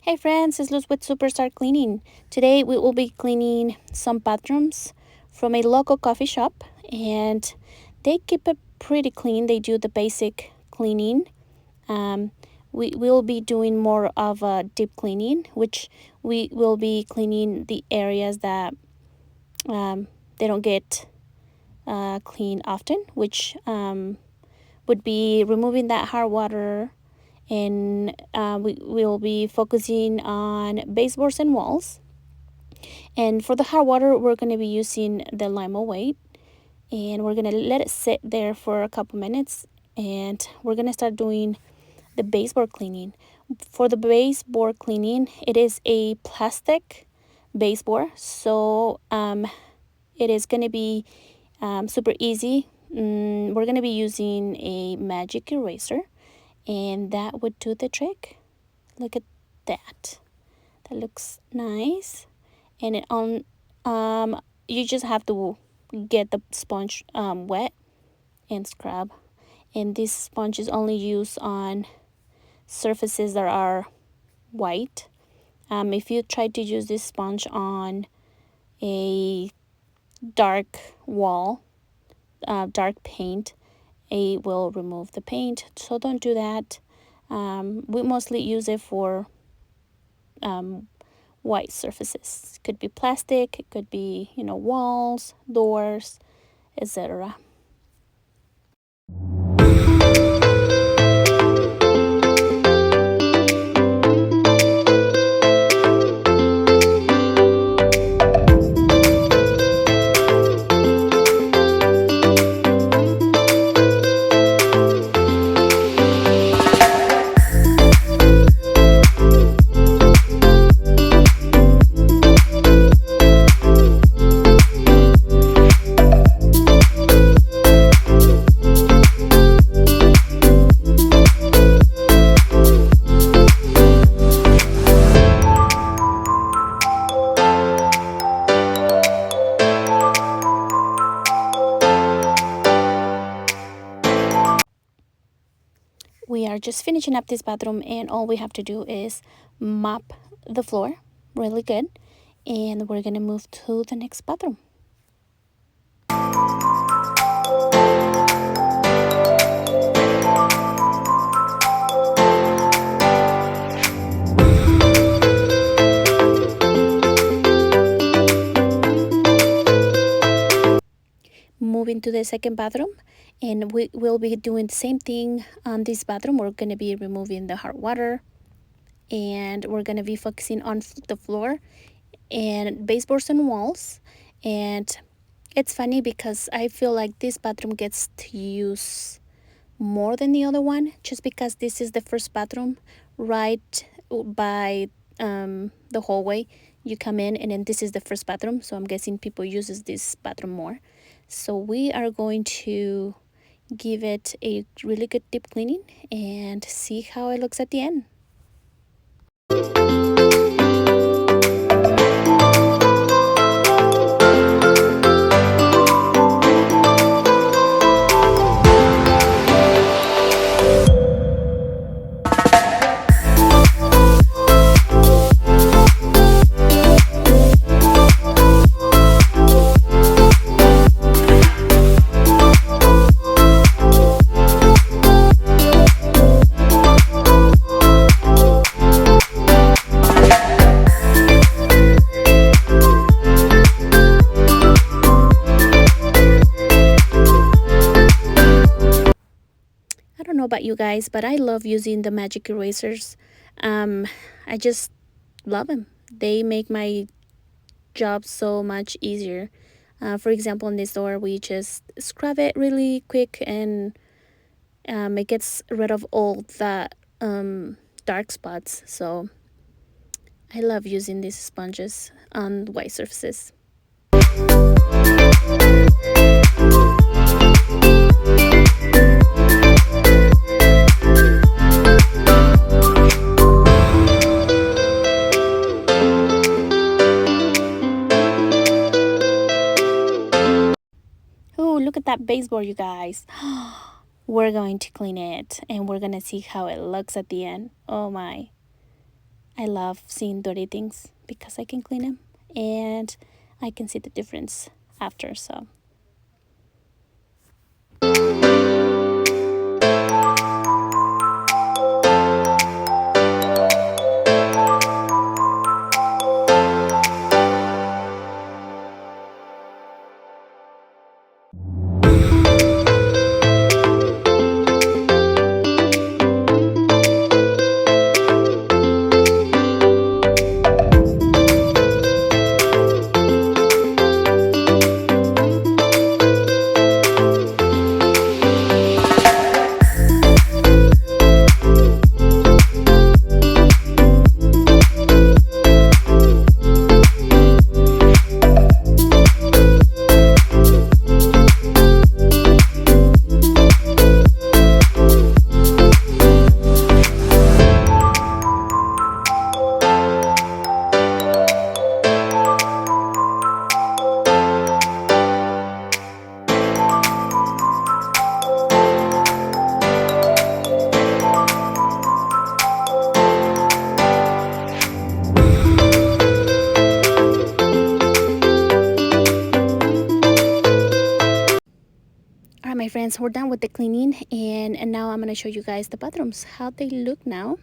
Hey friends, it's Luz with Superstar Cleaning. Today we will be cleaning some bathrooms from a local coffee shop, and they keep it pretty clean. They do the basic cleaning. Um, we will be doing more of a deep cleaning, which we will be cleaning the areas that they don't get clean often, which would be removing that hard water, and we will be focusing on baseboards and walls. And for the hard water, we're going to be using the Lima Weight, and we're going to let it sit there for a couple minutes, and we're going to start doing the baseboard cleaning. For the baseboard cleaning, it is a plastic baseboard, so it is going to be super easy. We're going to be using a magic eraser, and that would do the trick. Look at that. That looks nice. And it on you just have to get the sponge wet and scrub. And this sponge is only used on surfaces that are white. If you try to use this sponge on a dark wall, dark paint, it will remove the paint, so don't do that. We mostly use it for white surfaces. Could be plastic, it could be, walls, doors, etc. We are just finishing up this bathroom, and all we have to do is mop the floor really good, and we're gonna move to the next bathroom. Moving to the second bathroom, and we will be doing the same thing on this bathroom. We're going to be removing the hard water, and we're going to be focusing on the floor and baseboards and walls. And it's funny because I feel like this bathroom gets to use more than the other one, just because this is the first bathroom right by the hallway. You come in, and then this is the first bathroom, so I'm guessing people uses this bathroom more. So we are going to give it a really good deep cleaning and see how it looks at the end. I don't know about you guys, but I love using the magic erasers. I just love them. They make my job so much easier. For example, in this door, we just scrub it really quick, and it gets rid of all the dark spots. So I love using these sponges on white surfaces. Oh, look at that baseboard, you guys. We're going to clean it, and we're going to see how it looks at the end. Oh my. I love seeing dirty things because I can clean them and I can see the difference after. So all right, my friends, we're done with the cleaning, and now I'm gonna show you guys the bathrooms, how they look now.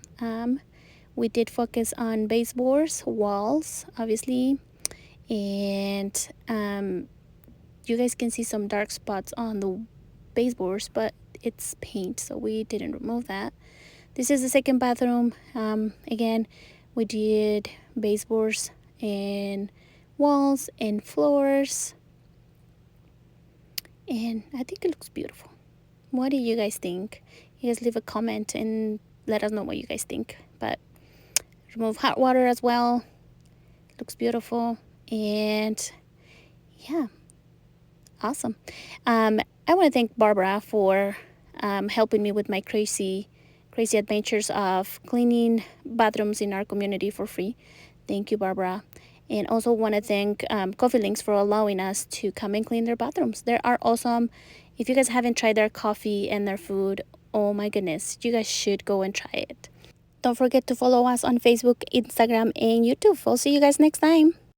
We did focus on baseboards, walls, obviously, and you guys can see some dark spots on the baseboards, but it's paint, so we didn't remove that. This is the second bathroom. Again, we did baseboards and walls and floors, and I think it looks beautiful. What do you guys think? You guys leave a comment and let us know what you guys think. But remove hot water as well. It looks beautiful. And yeah, awesome. I want to thank Barbara for helping me with my crazy adventures of cleaning bathrooms in our community for free. Thank you, Barbara. And also want to thank Coffee Links for allowing us to come and clean their bathrooms. They are awesome. If you guys haven't tried their coffee and their food, oh my goodness, you guys should go and try it. Don't forget to follow us on Facebook, Instagram, and YouTube. I'll see you guys next time.